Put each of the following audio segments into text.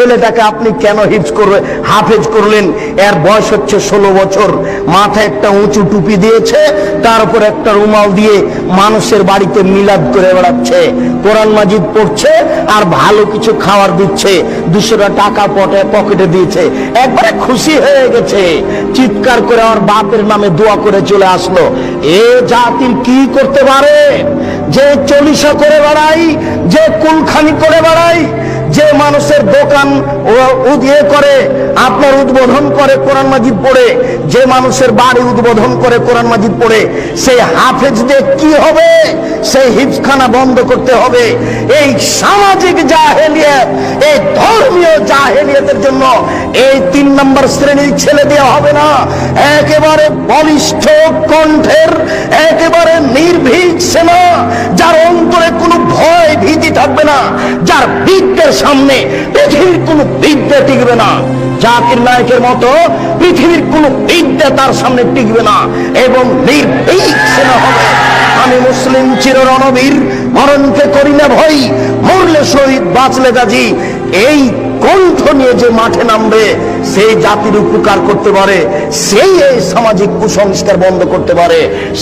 ছেলেটাকে আপনি কেন হাফেজ করলেন? এর বয়স হচ্ছে 16 বছর, মাথায় একটা উঁচু টুপি দিয়েছে, তার উপর একটা রুমাল দিয়ে মানুষের বাড়িতে মিলাদ করে বেড়াচ্ছে, কোরআন মাজিদ পড়ছে আর ভালো কিছু খাবার দিচ্ছে, 200 টাকা পকেটে দিয়েছে, একবারে খুশি হয়ে গেছে, চিৎকার করে আমার বাপের নামে দোয়া করে চলে আসলো। এ জাতির কি করতে পারে? যে চলিসা করে বেড়াই, যে কুলখানি করে বেড়াই, যে মানুষের দোকান করে আপনার উদ্বোধন করে কোরআন মাজিদ পড়ে, যে মানুষের বাড়ি উদ্বোধন করে কোরআন মাজিদ পড়ে, সেই হাফেজ দিয়ে কি হবে? সেই হিফখানা বন্ধ করতে হবে। এই সামাজিক জাহেলিয়ত, এই ধর্মীয় জাহেলিয়তের জন্য এই 3 নম্বর শ্রেণীর ছেলে দেওয়া হবে না। একেবারে বলিষ্ঠ কণ্ঠের, একেবারে নির্ভীক সেনা, যার অন্তরে কোনো ভয় ভীতি থাকবে না, যার বিদ্যের সামনে পৃথিবীর কোনো বিদ্যা টিকবে না। জাকির নায়কের মতো পৃথিবীর কোনো বিদ্যা তার সামনে টিকবে না, এবং নির্ভীক সেনা হবে। আমি মুসলিম চির রণবীর, মরণকে করি না ভয়, মরলে শহীদ বাঁচলে গাজী। এই কণ্ঠ নিয়ে যে মাঠে নামবে, সেই জাতির উপকার করতে পারে, সেই এই সামাজিক কুসংস্কার বন্ধ করতে পারে,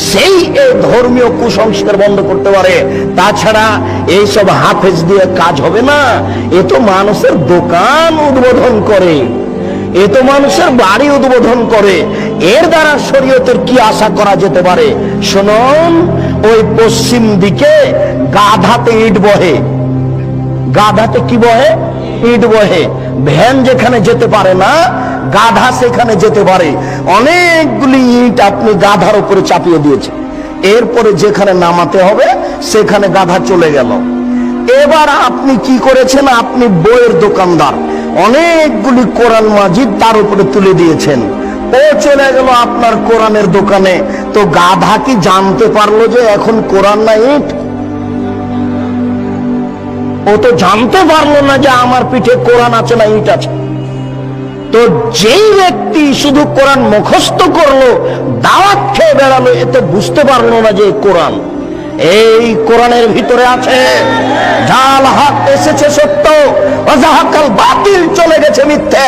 সেই এই ধর্মীয় কুসংস্কার বন্ধ করতে পারে। তাছাড়া এইসব হাফেজ দিয়ে কাজ হবে না। এ তো মানুষের দোকান উদ্বোধন করে, এ তো মানুষের বাড়ি উদ্বোধন করে, এর দ্বারা শরীয়তের কি আশা করা যেতে পারে? শুনুন, ওই পশ্চিম দিকে গাধাতে ইট বহে, গাধাতে কি বহে? ইট বহে। ভ্যান যেখানে যেতে পারে না, গাধা সেখানে যেতে পারে। অনেকগুলি ইট আপনি গাধার উপরে চাপিয়ে দিয়েছে, এরপরে যেখানে নামাতে হবে সেখানে গাধা চলে গেল। এবার আপনি কি করেছেন? আপনি বইয়ের দোকানদার, অনেকগুলি কোরআন মাজিদ তার উপরে তুলে দিয়েছেন, ও চলে গেল আপনার কোরআনের দোকানে। তো গাধা কি জানতে পারলো যে এখন কোরআন না ইট? ও তো জানতে পারলো না যে আমার পিঠে কোরআন আছে না ইট আছে। তো যেই ব্যক্তি শুধু কোরআন মুখস্থ করলো, দাওয়াত খেয়ে বেড়ালো, এতে বুঝতে পারলো না যে কোরআন। এই কোরআনের ভিতরে আছে জাল হক এসেছে সত্য, ওয়াজাহাকাল বাতিল চলে গেছে মিথ্যে,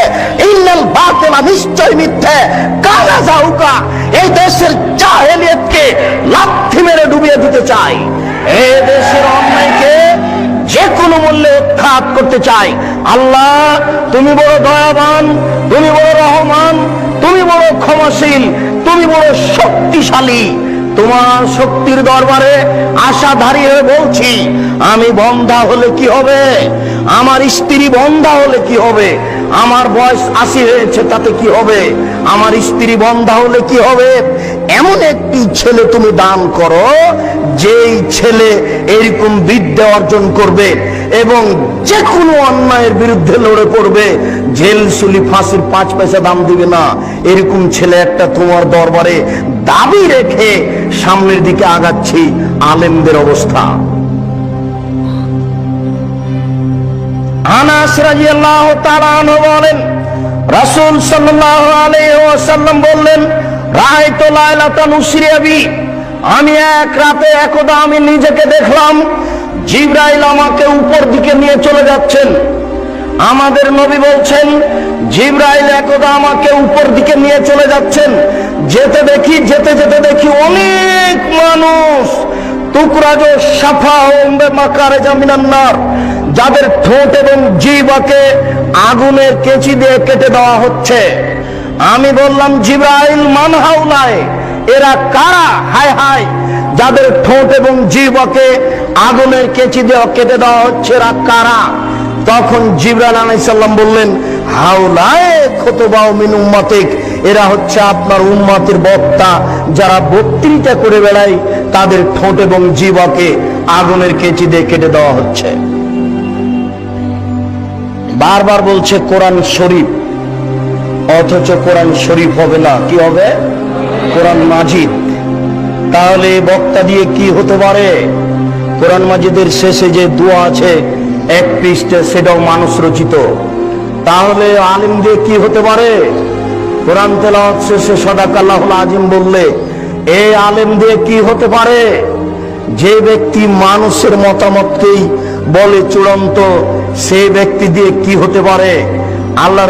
ইন্নাল বাতিলা নিশ্চয় মিথ্যে, কালা জাউকা। এই দেশের জাহেলিয়তকে লাথি মেরে ডুবিয়ে দিতে চাই, এই দেশের অন্যায়কে যে কোনো মূল্যে উৎখাত করতে চাই। আল্লাহ, তুমি বড় দয়াবান, তুমি বড় রহমান, তুমি বড় ক্ষমাশীল, তুমি বড় শক্তিশালী। তোমার শক্তির দরবারে আশাধারী হয়ে বলছি, আমি বন্ধা হলে কি হবে? আমার স্ত্রী বন্ধা হলে কি হবে? আমার বয়স 80 হয়েছে, তাতে কি হবে? আমার স্ত্রী বন্ধা হলে কি হবে? এমন একটি ছেলে তুমি দান করো, যেই ছেলে এরকম বিদ্যা অর্জন করবে এবং যে কোনো অন্যায়ের বিরুদ্ধে লড়ে পড়বে, জেল সুলি ফাঁসির 5 পয়সা দাম দিবে না। এরকম ছেলে একটা তোমার দরবারে দাবি রেখে সামনের দিকে আগাচ্ছি। আলেমদের অবস্থা, আনাস রাদিয়াল্লাহু তাআলা আনহু বলেন, রাসূল সাল্লাল্লাহু আলাইহি ওয়াসাল্লাম বললেন, রাআইতু লাইলাতান উসরিয়া বি, আমি এক রাতে একদা আমি নিজেকে দেখলাম জিবরাইল আমাকে উপর দিকে নিয়ে চলে যাচ্ছেন। আমাদের নবী বলছেন, জিবরাইল একদা আমাকে উপর দিকে নিয়ে চলে যাচ্ছেন। যেতে যেতে দেখি অনেক মানুষ, তুকরাজো সাফা ওম্বে মাকারে জামিনান নার, যাদের ঠোঁট এবং জিহ্বাকে আগুনের কেচি দিয়ে কেটে দেওয়া হচ্ছে। আমি বললাম, জিবরাইল মান হাউলাই, এরা কারা? হায় হায়, যাদের ঠোঁট এবং জিহ্বাকে আগুনের কেচি দিয়ে কেটে দেওয়া হচ্ছে, এরা কারা? তখন জিবরাইল আলাইহিস সালাম বললেন, হাউলায়ে খুতবাউ মিন উম্মাতিক, এরা হচ্ছে আপনার উম্মতের বক্তা, যারা বক্তৃতা করে বেড়ায়, তাদের ঠোঁট এবং জিহ্বাকে আগুনের কেচি দিয়ে কেটে দেওয়া হচ্ছে। বারবার বলছে কোরআন শরীফ, অথচ কোরআন শরীফ হবে না, কি হবে? কোরআন মাজিদ। তাহলে বক্তা দিয়ে কি হতে পারে? কোরআন মাজিদের শেষে যে দোয়া আছে 1 পৃষ্ঠা, সেটাও মানুষ রচিত। তাহলে আলিম দিয়ে কি হতে পারে? কোরআন তেলাওয়াত শেষে সাদাকাল্লাহুল আজিম বললে এই আলেম দিয়ে কি হতে পারে? যে ব্যক্তি মানুষের মতামতকেই বলে চূড়ান্ত, সে ব্যক্তি দিয়ে কি হতে পারে? আল্লাহ